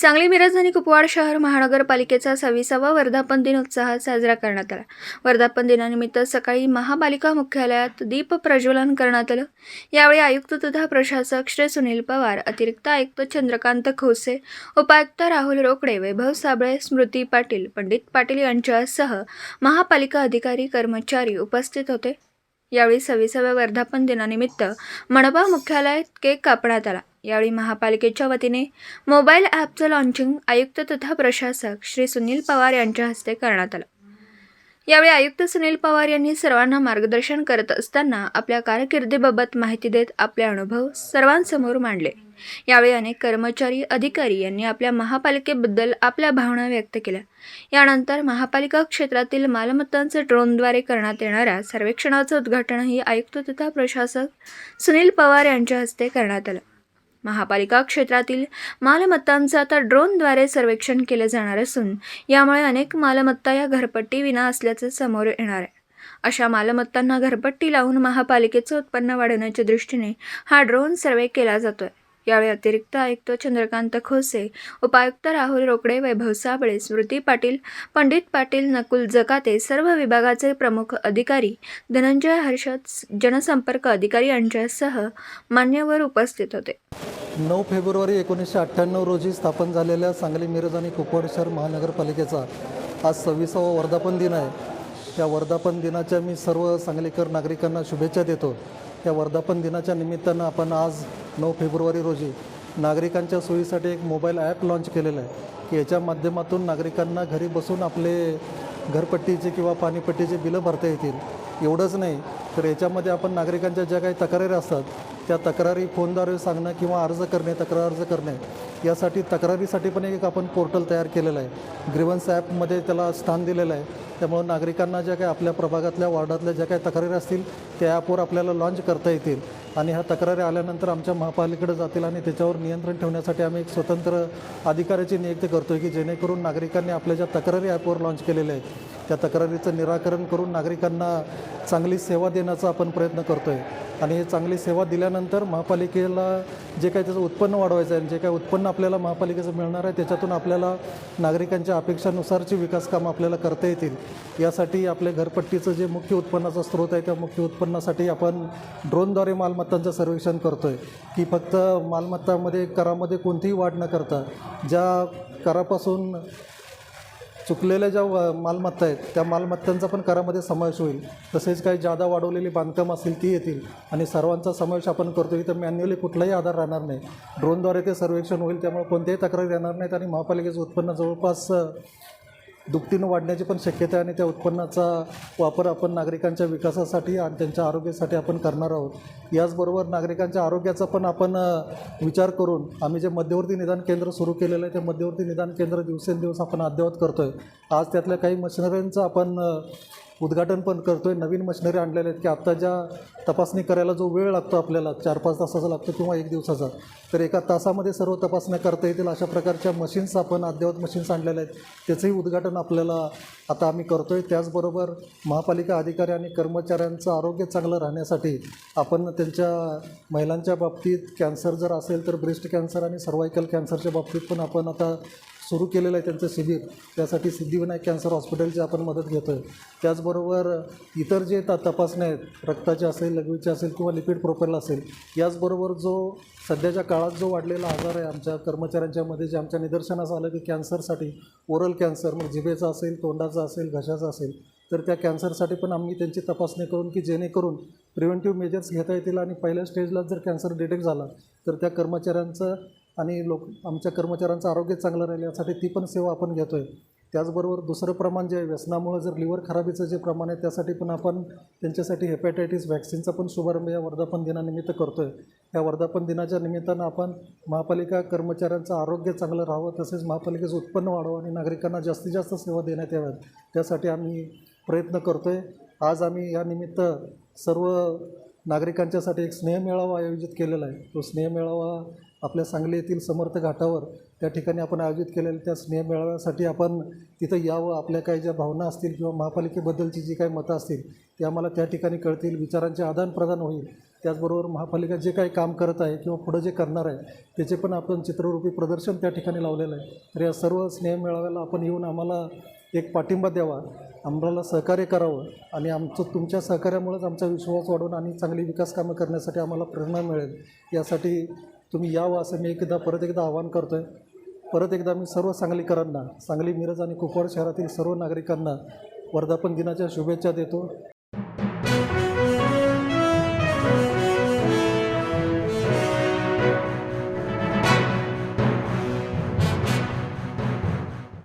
सांगली, मिरज आणि कुपवाड शहर महानगरपालिकेचा 26वा वर्धापन दिन उत्साहात साजरा करण्यात आला. वर्धापन दिनानिमित्त सकाळी महापालिका मुख्यालयात दीप प्रज्वलन करण्यात आलं. यावेळी आयुक्त तथा प्रशासक श्री सुनील पवार, अतिरिक्त आयुक्त चंद्रकांत खोसे, उपायुक्त राहुल रोकडे, वैभव साबळे, स्मृती पाटील, पंडित पाटील यांच्यासह महापालिका अधिकारी, कर्मचारी उपस्थित होते. यावेळी 26व्या वर्धापन दिनानिमित्त मनपा मुख्यालयात केक कापण्यात आला. यावेळी महापालिकेच्या वतीने मोबाईल ॲपचं लॉन्चिंग आयुक्त तथा प्रशासक श्री सुनील पवार यांच्या हस्ते करण्यात आलं. यावेळी आयुक्त सुनील पवार यांनी सर्वांना मार्गदर्शन करत असताना आपल्या कारकिर्दीबाबत माहिती देत आपले अनुभव सर्वांसमोर मांडले. यावेळी अनेक कर्मचारी, अधिकारी यांनी आपल्या महापालिकेबद्दल आपल्या भावना व्यक्त केल्या. यानंतर महापालिका क्षेत्रातील मालमत्तांचे ड्रोनद्वारे करण्यात येणाऱ्या सर्वेक्षणाचं उद्घाटनही आयुक्त तथा प्रशासक सुनील पवार यांच्या हस्ते करण्यात आलं. महापालिका क्षेत्रातील मालमत्तांचं आता ड्रोनद्वारे सर्वेक्षण केले जाणार असून यामुळे अनेक मालमत्ता या घरपट्टी विना असल्याचे समोर येणार आहे. अशा मालमत्तांना घरपट्टी लावून महापालिकेचं उत्पन्न वाढवण्याच्या दृष्टीने हा ड्रोन सर्वे केला जातोय. यावेळी अतिरिक्त आयुक्त चंद्रकांत खोसे, उपायुक्त राहुल रोकडे, वैभव साबळे, स्मृती पाटील, पंडित पाटील, नकुल जकाते, सर्व विभागाचे प्रमुख अधिकारी, धनंजय हर्षद, जनसंपर्क अधिकारी यांच्यासह मान्यवर उपस्थित होते. 9 फेब्रुवारी 1998 रोजी स्थापन झालेल्या सांगली, मिरज आणि कुपवाड शहर महानगरपालिकेचा आज 26वा वर्धापन दिन आहे. या वर्धापन दिनाच्या मी सर्व सांगलीकर नागरिकांना शुभेच्छा देतो. या वर्धापन दिनाच्या निमित्तानं आपण आज 9 फेब्रुवारी रोजी नागरिकांच्या सोयीसाठी एक मोबाईल ॲप लॉन्च केलेलं आहे की याच्या माध्यमातून नागरिकांना घरी बसून आपले घरपट्टीचे किंवा पाणीपट्टीचे बिलं भरता येतील. एवढंच नाही तर याच्यामध्ये आपण नागरिकांच्या ज्या काही तक्रारी असतात त्या तक्रारी फोनद्वारे सांगणं किंवा अर्ज करणे, तक्रार अर्ज करणे यासाठी तक्रारीसाठी पण एक आपण पोर्टल तयार केलेलं आहे. ग्रीव्हन्स ॲपमध्ये त्याला स्थान दिलेलं आहे. त्यामुळं नागरिकांना ज्या काही आपल्या प्रभागातल्या, वार्डातल्या ज्या काही तक्रारी असतील त्या ॲपवर आपल्याला लॉन्च करता येतील आणि ह्या तक्रारी आल्यानंतर आमच्या महापालिकेकडे जातील आणि त्याच्यावर नियंत्रण ठेवण्यासाठी आम्ही एक स्वतंत्र अधिकाऱ्याची नियुक्ती करतो आहे की जेणेकरून नागरिकांनी आपल्या ज्या तक्रारी ॲपवर लॉन्च केलेल्या आहेत त्या तक्रारीचं निराकरण करून नागरिकांना चांगली सेवा देण्याचा आपण प्रयत्न करतो आहे. आणि हे चांगली सेवा दिल्यानंतर महापालिकेला जे काही त्याचं उत्पन्न वाढवायचं आहे, जे काही उत्पन्न आपल्याला महापालिकेचं मिळणार आहे त्याच्यातून आपल्याला नागरिकांच्या अपेक्षानुसारची विकास कामं आपल्याला करता येतील. यासाठी आपल्या घरपट्टीचं जे मुख्य उत्पन्नाचा स्रोत आहे त्या मुख्य उत्पन्नासाठी आपण ड्रोनद्वारे मालमत्तांचं सर्वेक्षण करतो आहे की फक्त मालमत्तामध्ये करामध्ये कोणतीही वाढ न करता ज्या करापासून चुकलेल्या ज्या मालमत्ता आहेत त्या मालमत्तांचा पण करामध्ये समावेश होईल. तसेच काही जादा वाढवलेली बांधकाम असतील ती येतील आणि सर्वांचा समावेश आपण करतो. इथं मॅन्युअली कुठलाही आधार राहणार नाही. ड्रोनद्वारे ते सर्वेक्षण होईल. त्यामुळे कोणत्याही तक्रारी येणार नाहीत आणि महापालिकेचं उत्पन्न जवळपास दुपटीनं वाढण्याची पण शक्यता आहे आणि त्या उत्पन्नाचा वापर आपण नागरिकांच्या विकासासाठी आणि त्यांच्या आरोग्यासाठी आपण करणार आहोत. याचबरोबर नागरिकांच्या आरोग्याचा पण आपण विचार करून आम्ही जे मध्यवर्ती निदान केंद्र सुरू केलेलं आहे ते मध्यवर्ती निदान केंद्र दिवसेंदिवस आपण अद्ययावत करतो आहे. आज त्यातल्या काही मशिनरींचं आपण उद्घाटन पण करतो आहे. नवीन मशिनरी आणलेल्या आहेत की आत्ता ज्या तपासणी करायला जो वेळ लागतो आपल्याला 4-5 तासाचा लागतो किंवा 1 दिवसाचा, तर 1 तासामध्ये सर्व तपासण्या करता येतील अशा प्रकारच्या मशीन्स आपण अद्ययावत मशीन्स आणलेल्या आहेत. त्याचंही उद्घाटन आपल्याला आता आम्ही करतो आहे. त्याचबरोबर महापालिका अधिकारी आणि कर्मचाऱ्यांचं आरोग्य चांगलं राहण्यासाठी आपण त्यांच्या महिलांच्या बाबतीत कॅन्सर जर असेल तर ब्रेस्ट कॅन्सर आणि सर्वायकल कॅन्सरच्या बाबतीत पण आपण आता सुरू केलेलं आहे त्यांचं शिबिर. त्यासाठी सिद्धिविनायक कॅन्सर हॉस्पिटलची आपण मदत घेतो आहे. त्याचबरोबर इतर जे तपासण्या आहेत, रक्ताचे असेल, लघवीचे असेल किंवा लिपिड प्रोफाईल असेल, याचबरोबर जो सध्याच्या काळात जो वाढलेला आजार आहे आमच्या कर्मचाऱ्यांच्यामध्ये जे आमच्या निदर्शनास आलं की कॅन्सरसाठी ओरल कॅन्सर, मग जिभेचा असेल, तोंडाचा असेल, घशाचा असेल, तर त्या कॅन्सरसाठी पण आम्ही त्यांची तपासणी करून की जेणेकरून प्रिव्हेंटिव्ह मेजर्स घेता येतील आणि पहिल्या स्टेजला जर कॅन्सर डिटेक्ट झाला तर त्या कर्मचाऱ्यांचं आणि आमच्या कर्मचाऱ्यांचं आरोग्य चांगलं राहील यासाठी ती पण सेवा आपण घेतो आहे. त्याचबरोबर दुसरं प्रमाण जे आहे व्यसनामुळं जर लिव्हर खराबीचं जे प्रमाण आहे त्यासाठी पण आपण त्यांच्यासाठी हेपॅटायटिस व्हॅक्सिनचा पण शुभारंभ या वर्धापन दिनानिमित्त करतो आहे. या वर्धापन दिनाच्या निमित्तानं आपण महापालिका कर्मचाऱ्यांचं आरोग्य चांगलं राहावं, तसेच महापालिकेचं उत्पन्न वाढावं आणि नागरिकांना जास्तीत जास्त सेवा देण्यात याव्यात त्यासाठी आम्ही प्रयत्न करतो आहे. आज आम्ही या निमित्त सर्व नागरिकांच्यासाठी एक स्नेहमेळावा आयोजित केलेला आहे. तो स्नेहमेळावा आपल्या सांगली येथील समर्थ घाटावर त्या ठिकाणी आपण आयोजित केलेल्या त्या स्नेहमेळाव्यासाठी आपण तिथं यावं. आपल्या काही ज्या भावना असतील किंवा महापालिकेबद्दलची जी काही मतं असतील ती आम्हाला त्या ठिकाणी कळतील, विचारांचे आदानप्रदान होईल त्याचबरोबर महापालिका जे काही काम करत आहे किंवा पुढं जे करणार आहे त्याचे पण आपण चित्ररूपी प्रदर्शन त्या ठिकाणी लावलेलं आहे. तर या सर्व स्नेहमेळाव्याला आपण येऊन आम्हाला एक पाठिंबा द्यावा, आम्हाला सहकार्य करावं आणि तुमच्या सहकार्यामुळेच आमचा विश्वास वाढवून आणि चांगली विकास कामं करण्यासाठी आम्हाला प्रेरणा मिळेल. यासाठी तुम्ही यावं असं मी परत एकदा आवाहन करतो आहे. परत एकदा मी सर्व सांगलीकरांना, सांगली, मिरज आणि कुपवाड शहरातील सर्व नागरिकांना वर्धापन दिनाच्या शुभेच्छा देतो.